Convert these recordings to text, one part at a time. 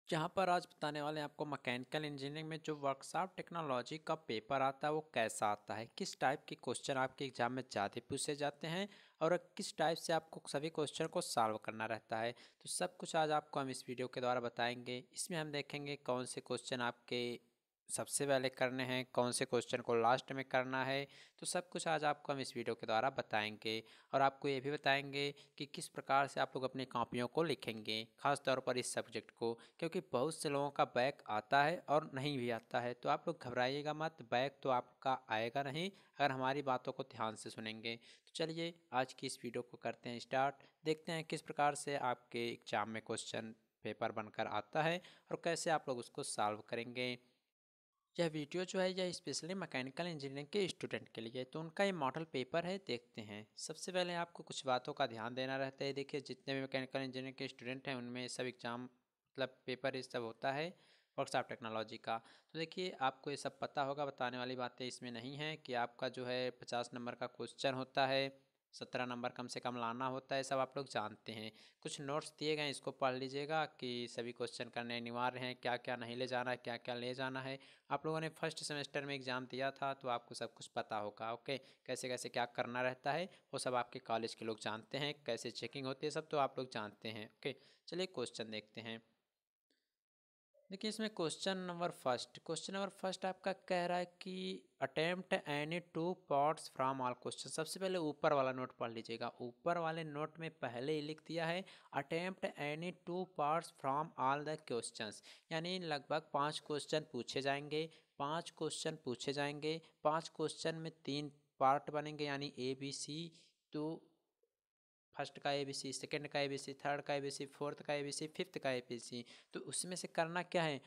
यहाँ पर आज बताने वाले हैं आपको मैकेनिकल इंजीनियरिंग में जो वर्कशॉप टेक्नोलॉजी का पेपर आता है वो कैसा आता है, किस टाइप के क्वेश्चन आपके एग्जाम में ज़्यादा पूछे जाते हैं और किस टाइप से आपको सभी क्वेश्चन को सॉल्व करना रहता है। तो सब कुछ आज आपको हम इस वीडियो के द्वारा बताएंगे। इसमें हम देखेंगे कौन से क्वेश्चन आपके सबसे पहले करने हैं, कौन से क्वेश्चन को लास्ट में करना है। तो सब कुछ आज आपको हम इस वीडियो के द्वारा बताएंगे और आपको ये भी बताएंगे कि किस प्रकार से आप लोग अपनी कॉपियों को लिखेंगे, खास तौर पर इस सब्जेक्ट को, क्योंकि बहुत से लोगों का बैक आता है और नहीं भी आता है। तो आप लोग घबराइएगा मत, बैक तो आपका आएगा नहीं अगर हमारी बातों को ध्यान से सुनेंगे। तो चलिए आज की इस वीडियो को करते हैं स्टार्ट। देखते हैं किस प्रकार से आपके एग्जाम में क्वेश्चन पेपर बनकर आता है और कैसे आप लोग उसको सॉल्व करेंगे। यह वीडियो जो है यह स्पेशली मैकेनिकल इंजीनियरिंग के स्टूडेंट के लिए, तो उनका ये मॉडल पेपर है। देखते हैं। सबसे पहले आपको कुछ बातों का ध्यान देना रहता है। देखिए, जितने भी मैकेनिकल इंजीनियरिंग के स्टूडेंट हैं उनमें सब एग्जाम मतलब पेपर ये सब होता है वर्कशॉप टेक्नोलॉजी का। तो देखिए, आपको ये सब पता होगा, बताने वाली बातें इसमें नहीं है कि आपका जो है 50 नंबर का क्वेश्चन होता है, 17 नंबर कम से कम लाना होता है, सब आप लोग जानते हैं। कुछ नोट्स दिए गए हैं, इसको पढ़ लीजिएगा कि सभी क्वेश्चन करने अनिवार्य हैं, क्या क्या नहीं ले जाना है, क्या क्या ले जाना है। आप लोगों ने फर्स्ट सेमेस्टर में एग्ज़ाम दिया था तो आपको सब कुछ पता होगा। ओके, कैसे कैसे क्या करना रहता है वो सब आपके कॉलेज के लोग जानते हैं, कैसे चेकिंग होती है सब तो आप लोग जानते हैं। ओके, चलिए क्वेश्चन देखते हैं। देखिए, इसमें क्वेश्चन नंबर फर्स्ट आपका कह रहा है कि attempt any two parts from all question. सबसे पहले ऊपर वाला नोट पढ़ लीजिएगा। ऊपर वाले नोट में पहले ही लिख दिया है attempt any two parts from all the questions, यानी लगभग 5 क्वेश्चन पूछे जाएंगे। 5 क्वेश्चन में 3 पार्ट बनेंगे, यानी ए बी सी। तो फर्स्ट का ABC, सेकंड का ABC, थर्ड का ABC, फोर्थ का ABC, फिफ्थ का ABC। तो उसमें से करना क्या है,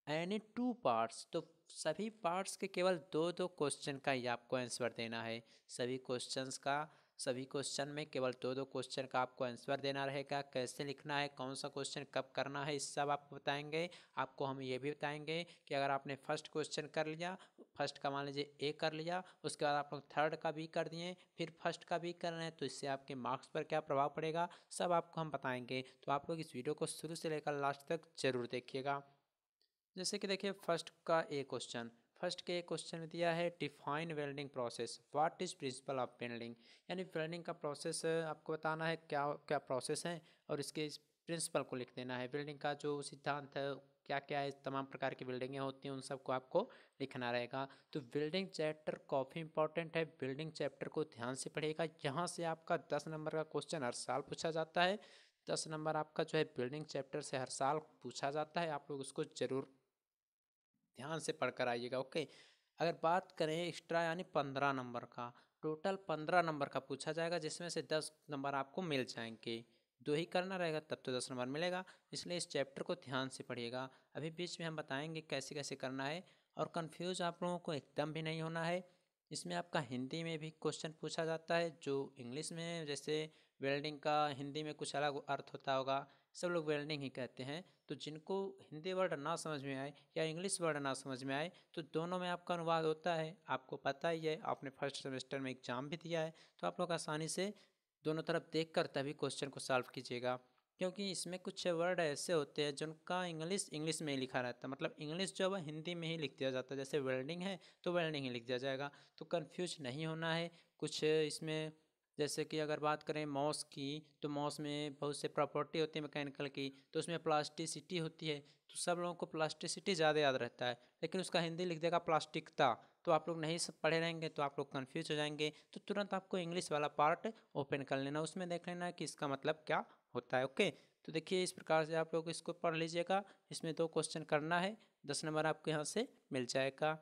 एनी टू पार्ट्स, तो सभी पार्ट्स के केवल दो दो क्वेश्चन का ही आपको आंसर देना है। सभी क्वेश्चंस का, सभी क्वेश्चन में केवल दो दो क्वेश्चन का आपको आंसर देना रहेगा। कैसे लिखना है, कौन सा क्वेश्चन कब करना है, इस सब आपको बताएंगे। आपको हम ये भी बताएंगे कि अगर आपने फर्स्ट क्वेश्चन कर लिया, फर्स्ट का मान लीजिए ए कर लिया, उसके बाद आप लोग थर्ड का भी कर दिए, फिर फर्स्ट का भी कर रहे हैं, तो इससे आपके मार्क्स पर क्या प्रभाव पड़ेगा सब आपको हम बताएंगे। तो आप लोग इस वीडियो को शुरू से लेकर लास्ट तक जरूर देखिएगा। जैसे कि देखिए, फर्स्ट के एक क्वेश्चन में दिया है define welding process, what is principle of welding. यानी वेल्डिंग का प्रोसेस आपको बताना है, क्या क्या प्रोसेस है और इसके प्रिंसिपल को लिख देना है। वेल्डिंग का जो सिद्धांत है, क्या क्या है, तमाम प्रकार की वेल्डिंगें होती हैं, उन सबको आपको लिखना रहेगा। तो वेल्डिंग चैप्टर काफ़ी इंपॉर्टेंट है, वेल्डिंग चैप्टर को ध्यान से पढ़िएगा। यहाँ से आपका 10 नंबर का क्वेश्चन हर साल पूछा जाता है। 10 नंबर आपका जो है बिल्डिंग चैप्टर से हर साल पूछा जाता है। आप लोग उसको जरूर ध्यान से पढ़कर आइएगा। ओके, अगर बात करें एक्स्ट्रा यानी 15 नंबर का, टोटल 15 नंबर का पूछा जाएगा, जिसमें से 10 नंबर आपको मिल जाएंगे। दो ही करना रहेगा तब तो 10 नंबर मिलेगा, इसलिए इस चैप्टर को ध्यान से पढ़िएगा। अभी बीच में हम बताएंगे कैसे कैसे करना है और कंफ्यूज आप लोगों को एकदम भी नहीं होना है। इसमें आपका हिंदी में भी क्वेश्चन पूछा जाता है जो इंग्लिश में, जैसे वेल्डिंग का हिंदी में कुछ अलग अर्थ होता होगा, सब लोग वेल्डिंग ही कहते हैं। तो जिनको हिंदी वर्ड ना समझ में आए या इंग्लिश वर्ड ना समझ में आए, तो दोनों में आपका अनुवाद होता है। आपको पता ही है, आपने फर्स्ट सेमेस्टर में एग्जाम भी दिया है, तो आप लोग आसानी से दोनों तरफ देखकर तभी क्वेश्चन को सॉल्व कीजिएगा। क्योंकि इसमें कुछ वर्ड ऐसे होते हैं जिनका इंग्लिश इंग्लिश में ही लिखा रहता है, मतलब इंग्लिश जो है हिंदी में ही लिख दिया जाता है। जैसे वेल्डिंग है तो वेल्डिंग ही लिख दिया जाएगा, तो कन्फ्यूज नहीं होना है। कुछ इसमें जैसे कि अगर बात करें माउस की, तो माउस में बहुत से प्रॉपर्टी होती है मैकेनिकल की, तो उसमें प्लास्टिसिटी होती है। तो सब लोगों को प्लास्टिसिटी ज़्यादा याद रहता है, लेकिन उसका हिंदी लिख देगा प्लास्टिकता। तो आप लोग नहीं सब पढ़े रहेंगे तो आप लोग कन्फ्यूज हो जाएंगे। तो तुरंत आपको इंग्लिश वाला पार्ट ओपन कर लेना, उसमें देख लेना है कि इसका मतलब क्या होता है। ओके, तो देखिए इस प्रकार से आप लोग इसको पढ़ लीजिएगा। इसमें 2 क्वेश्चन करना है, 10 नंबर आपको यहाँ से मिल जाएगा।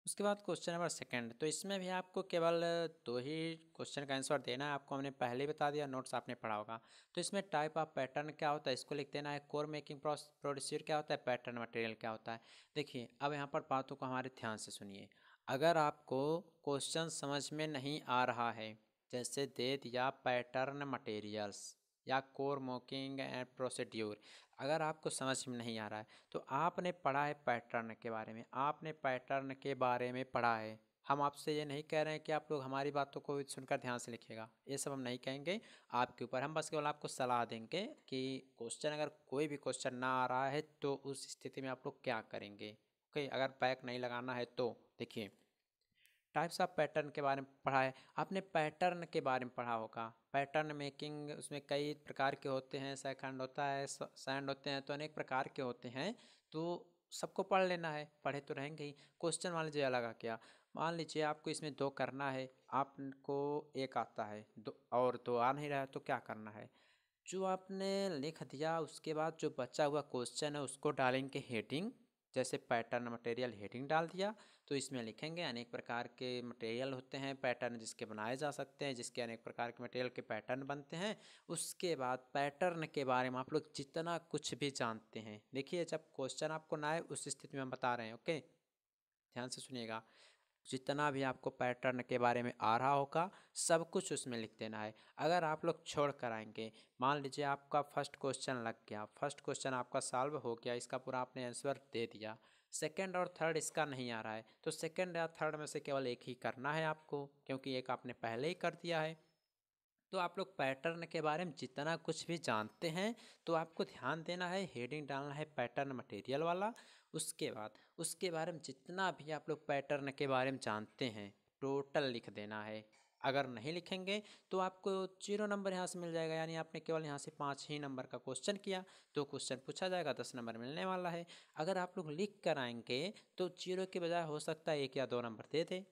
उसके बाद क्वेश्चन नंबर सेकंड, तो इसमें भी आपको केवल दो ही क्वेश्चन का आंसर देना है। आपको हमने पहले ही बता दिया, नोट्स आपने पढ़ा होगा। तो इसमें टाइप ऑफ पैटर्न क्या होता है, इसको लिख देना है। कोर मेकिंग प्रोड्यूसर क्या होता है, पैटर्न मटेरियल क्या होता है। देखिए, अब यहाँ पर बातों को हमारे ध्यान से सुनिए। अगर आपको क्वेश्चन समझ में नहीं आ रहा है, जैसे दे दिया पैटर्न मटेरियल्स या कोर मेकिंग एंड प्रोसीड्यूर, अगर आपको समझ में नहीं आ रहा है तो आपने पढ़ा है पैटर्न के बारे में, आपने पैटर्न के बारे में पढ़ा है, हम आपसे ये नहीं कह रहे हैं कि आप लोग हमारी बातों को सुनकर ध्यान से लिखिएगा, ये सब हम नहीं कहेंगे आपके ऊपर। हम बस केवल आपको सलाह देंगे कि क्वेश्चन, अगर कोई भी क्वेश्चन ना आ रहा है तो उस स्थिति में आप लोग क्या करेंगे। ओके, अगर बैक नहीं लगाना है तो देखिए, टाइप्स ऑफ पैटर्न के बारे में पढ़ा है आपने, पैटर्न के बारे में पढ़ा होगा। पैटर्न मेकिंग, उसमें कई प्रकार के होते हैं, सेकंड होता है, सैंड होते हैं, तो अनेक प्रकार के होते हैं। तो सबको पढ़ लेना है, पढ़े तो रहेंगे ही। क्वेश्चन मान लीजिए अलग आ गया, मान लीजिए आपको इसमें 2 करना है, आपको 1 आता है, दो और 2 आ नहीं रहा है, तो क्या करना है, जो आपने लिख दिया उसके बाद जो बचा हुआ क्वेश्चन है उसको डालेंगे हेडिंग। जैसे पैटर्न मटेरियल हेडिंग डाल दिया, तो इसमें लिखेंगे अनेक प्रकार के मटेरियल होते हैं, पैटर्न जिसके बनाए जा सकते हैं, जिसके अनेक प्रकार के मटेरियल के पैटर्न बनते हैं। उसके बाद पैटर्न के बारे में आप लोग जितना कुछ भी जानते हैं, देखिए जब क्वेश्चन आपको ना आए उस स्थिति में हम बता रहे हैं। ओके, ध्यान से सुनिएगा, जितना भी आपको पैटर्न के बारे में आ रहा होगा सब कुछ उसमें लिख देना है। अगर आप लोग छोड़ कर आएंगे, मान लीजिए आपका फर्स्ट क्वेश्चन लग गया, फर्स्ट क्वेश्चन आपका सॉल्व हो गया, इसका पूरा आपने आंसर दे दिया, सेकंड और थर्ड इसका नहीं आ रहा है, तो सेकंड या थर्ड में से केवल एक ही करना है आपको, क्योंकि एक आपने पहले ही कर दिया है। तो आप लोग पैटर्न के बारे में जितना कुछ भी जानते हैं तो आपको ध्यान देना है, हेडिंग डालना है पैटर्न मटेरियल वाला। उसके बाद उसके बारे में जितना भी आप लोग पैटर्न के बारे में जानते हैं टोटल लिख देना है। अगर नहीं लिखेंगे तो आपको 0 नंबर यहाँ से मिल जाएगा, यानी आपने केवल यहाँ से 5 ही नंबर का क्वेश्चन किया, 2 क्वेश्चन पूछा जाएगा, 10 नंबर मिलने वाला है। अगर आप लोग लिख कर आएंगे तो 0 के बजाय हो सकता है 1 या 2 नंबर दे दे,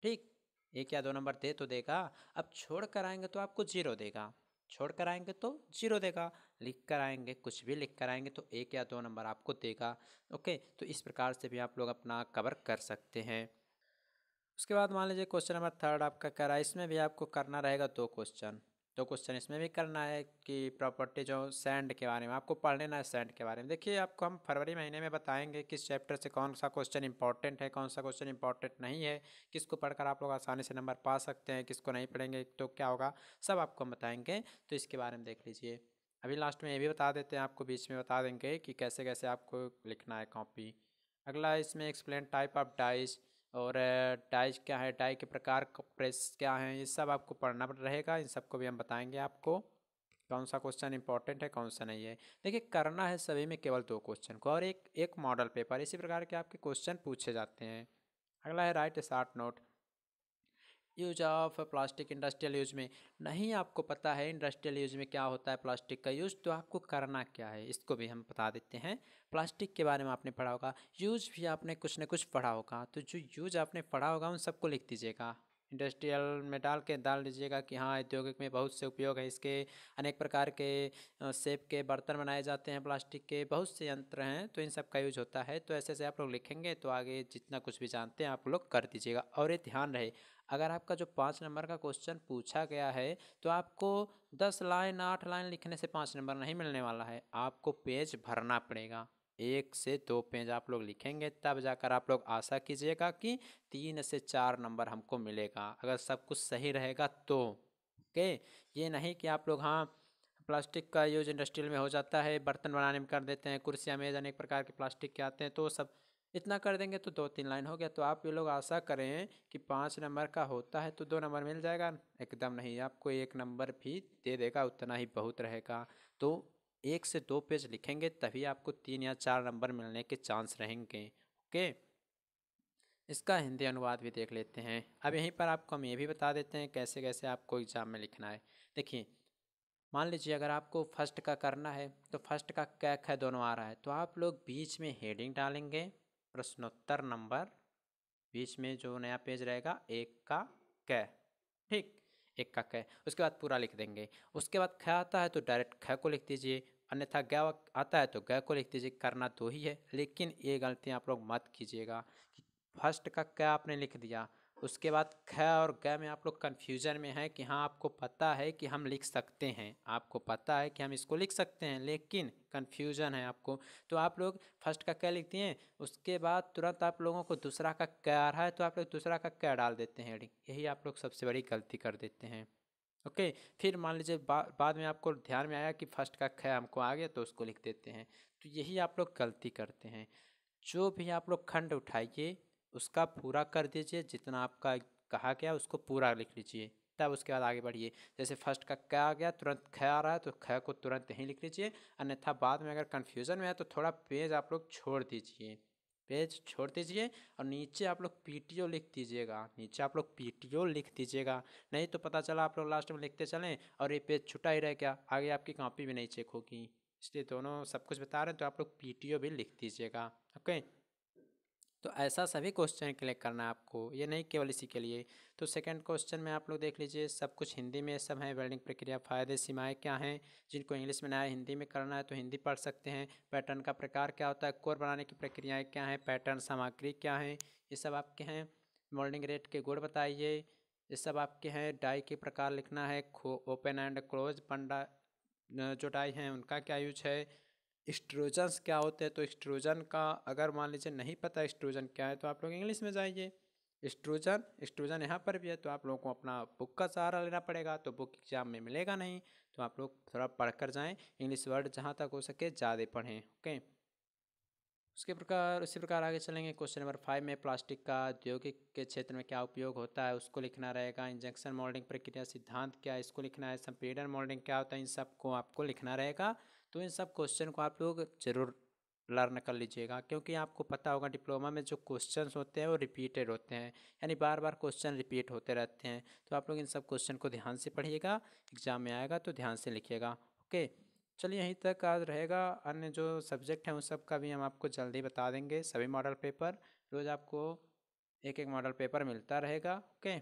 ठीक, 1 या 2 नंबर दे तो देगा। अब छोड़ कर आएंगे तो आपको 0 देगा, छोड़ कर आएंगे तो 0 देगा, लिख कर आएंगे, कुछ भी लिख कर आएंगे तो 1 या 2 नंबर आपको देगा। ओके, तो इस प्रकार से भी आप लोग अपना कवर कर सकते हैं। उसके बाद मान लीजिए क्वेश्चन नंबर 3 आपका करा, इसमें भी आपको करना रहेगा 2 क्वेश्चन, 2 क्वेश्चन इसमें भी करना है कि प्रॉपर्टी जो सैंड के बारे में आपको पढ़ लेना है। सैंड के बारे में देखिए, आपको हम फरवरी महीने में बताएंगे किस चैप्टर से कौन सा क्वेश्चन इंपॉर्टेंट है, कौन सा क्वेश्चन इंपॉर्टेंट नहीं है, किसको पढ़कर आप लोग आसानी से नंबर पा सकते हैं, किसको नहीं पढ़ेंगे तो क्या होगा, सब आपको हम बताएंगे। तो इसके बारे में देख लीजिए। अभी लास्ट में ये भी बता देते हैं, आपको बीच में बता देंगे कि कैसे कैसे आपको लिखना है कॉपी। अगला इसमें एक्सप्लेन टाइप ऑफ डाइज, और डाइज क्या है, डाई के प्रकार, प्रेस क्या है, ये सब आपको पढ़ना रहेगा। इन सबको भी हम बताएंगे आपको कौन सा क्वेश्चन इंपॉर्टेंट है कौन सा नहीं है। देखिए, करना है सभी में केवल 2 क्वेश्चन को और एक एक मॉडल पेपर, इसी प्रकार के आपके क्वेश्चन पूछे जाते हैं। अगला है right A short note. Use of plastic industrial use में, नहीं आपको पता है इंडस्ट्रियल यूज में क्या होता है प्लास्टिक का यूज, तो आपको करना क्या है इसको भी हम बता देते हैं। प्लास्टिक के बारे में आपने पढ़ा होगा, यूज भी आपने कुछ न कुछ पढ़ा होगा, तो जो यूज आपने पढ़ा होगा उन सबको लिख दीजिएगा, इंडस्ट्रियल में डाल दीजिएगा कि हाँ औद्योगिक में बहुत से उपयोग है इसके, अनेक प्रकार के सेप के बर्तन बनाए जाते हैं, प्लास्टिक के बहुत से यंत्र हैं, तो इन सब का यूज होता है। तो ऐसे ऐसे आप लोग लिखेंगे तो आगे जितना कुछ भी जानते हैं आप लोग कर दीजिएगा। और ये ध्यान रहे, अगर आपका जो 5 नंबर का क्वेश्चन पूछा गया है तो आपको 10 लाइन 8 लाइन लिखने से 5 नंबर नहीं मिलने वाला है, आपको पेज भरना पड़ेगा, 1 से 2 पेज आप लोग लिखेंगे, तब जाकर आप लोग आशा कीजिएगा कि 3 से 4 नंबर हमको मिलेगा, अगर सब कुछ सही रहेगा तो। ओके, ये नहीं कि आप लोग हाँ प्लास्टिक का यूज इंडस्ट्रियल में हो जाता है, बर्तन बनाने में कर देते हैं, कुर्सियाँ मेज अनेक प्रकार के प्लास्टिक के आते हैं, तो सब इतना कर देंगे तो 2-3 लाइन हो गया। तो आप ये लोग आशा करें कि 5 नंबर का होता है तो 2 नंबर मिल जाएगा, एकदम नहीं, आपको 1 नंबर भी दे देगा, उतना ही बहुत रहेगा। तो 1 से 2 पेज लिखेंगे तभी आपको 3 या 4 नंबर मिलने के चांस रहेंगे। ओके, इसका हिंदी अनुवाद भी देख लेते हैं। अब यहीं पर आपको हम ये भी बता देते हैं कैसे कैसे आपको एग्ज़ाम में लिखना है। देखिए, मान लीजिए अगर आपको फर्स्ट का करना है तो फर्स्ट का कै ख दोनों आ रहा है, तो आप लोग बीच में हेडिंग डालेंगे प्रश्नोत्तर नंबर, बीच में जो नया पेज रहेगा 1 का कै, ठीक, 1 का कै, उसके बाद पूरा लिख देंगे। उसके बाद ख आता है तो डायरेक्ट ख को लिख दीजिए, अन्यथा ग आता है तो ग को लिख दीजिए, करना 2 ही है। लेकिन ये गलती आप लोग मत कीजिएगा कि फर्स्ट का कै आपने लिख दिया, उसके बाद ख और ग में आप लोग कन्फ्यूजन में है कि हाँ आपको पता है कि हम लिख सकते हैं, आपको पता है कि हम इसको लिख सकते हैं, लेकिन कन्फ्यूजन है आपको, तो आप लोग फर्स्ट का क लिख दिए, उसके बाद तुरंत आप लोगों को दूसरा का क आ रहा है तो आप लोग दूसरा का क डाल देते हैं हेडिंग, यही आप लोग सबसे बड़ी गलती कर देते हैं। ओके, फिर मान लीजिए बाद में आपको ध्यान में आया कि फर्स्ट का ख हमको आ गया तो उसको लिख देते हैं, तो यही आप लोग गलती करते हैं। जो भी आप लोग खंड उठाइए उसका पूरा कर दीजिए, जितना आपका कहा गया उसको पूरा लिख लीजिए, तब उसके बाद आगे बढ़िए। जैसे फर्स्ट का क्या आ गया, तुरंत ख आ रहा है तो ख को तुरंत ही लिख लीजिए, अन्यथा बाद में अगर कन्फ्यूज़न में है तो थोड़ा पेज आप लोग छोड़ दीजिए, पेज छोड़ दीजिए और नीचे आप लोग पीटीओ लिख दीजिएगा, नीचे आप लोग पीटीओ लिख दीजिएगा। नहीं तो पता चला आप लोग लास्ट में लिखते चलें और ये पेज छुटा ही रह गया, आगे आपकी कॉपी भी नहीं चेक होगी। इसलिए दोनों सब कुछ बता रहे हैं तो आप लोग पीटीओ भी लिख दीजिएगा। ओके, तो ऐसा सभी क्वेश्चन के लिए करना है आपको, ये नहीं केवल इसी के लिए। तो सेकंड क्वेश्चन में आप लोग देख लीजिए, सब कुछ हिंदी में सब है। वेल्डिंग प्रक्रिया, फायदे सीमाएं क्या हैं। जिनको इंग्लिश में ना है हिंदी में करना है तो हिंदी पढ़ सकते हैं। पैटर्न का प्रकार क्या होता है, कोर बनाने की प्रक्रियाएँ क्या हैं, पैटर्न सामग्री क्या है, ये सब आपके हैं। मोल्डिंग रेट के गुण बताइए, ये सब आपके हैं। डाई के प्रकार लिखना है, ओपन एंड क्लोज पंडा जो डाई हैं उनका क्या यूज है। एक्सट्रूजन्स क्या होते हैं, तो एक्सट्रूजन का अगर मान लीजिए नहीं पता एक्सट्रूजन क्या है तो आप लोग इंग्लिश में जाइए। एक्सट्रूजन एक्सट्रूजन यहाँ पर भी है तो आप लोगों को अपना बुक का सहारा लेना पड़ेगा, तो बुक एग्जाम में मिलेगा नहीं, तो आप लोग थोड़ा पढ़ कर जाएँ, इंग्लिश वर्ड जहाँ तक हो सके ज़्यादा पढ़ें। ओके, उसी प्रकार आगे चलेंगे। क्वेश्चन नंबर 5 में प्लास्टिक का औद्योगिक के क्षेत्र में क्या उपयोग होता है उसको लिखना रहेगा। इंजेक्शन मोल्डिंग प्रक्रिया सिद्धांत क्या है इसको लिखना है। संपीड़न मोल्डिंग क्या होता है, इन सब को आपको लिखना रहेगा। तो इन सब क्वेश्चन को आप लोग जरूर लर्न कर लीजिएगा, क्योंकि आपको पता होगा डिप्लोमा में जो क्वेश्चंस होते हैं वो रिपीटेड होते हैं, यानी बार बार क्वेश्चन रिपीट होते रहते हैं। तो आप लोग इन सब क्वेश्चन को ध्यान से पढ़िएगा, एग्जाम में आएगा तो ध्यान से लिखिएगा। ओके, चलिए यहीं तक आज रहेगा। अन्य जो सब्जेक्ट हैं उन सब का भी हम आपको जल्दी बता देंगे। सभी मॉडल पेपर रोज़ आपको एक एक मॉडल पेपर मिलता रहेगा। ओके।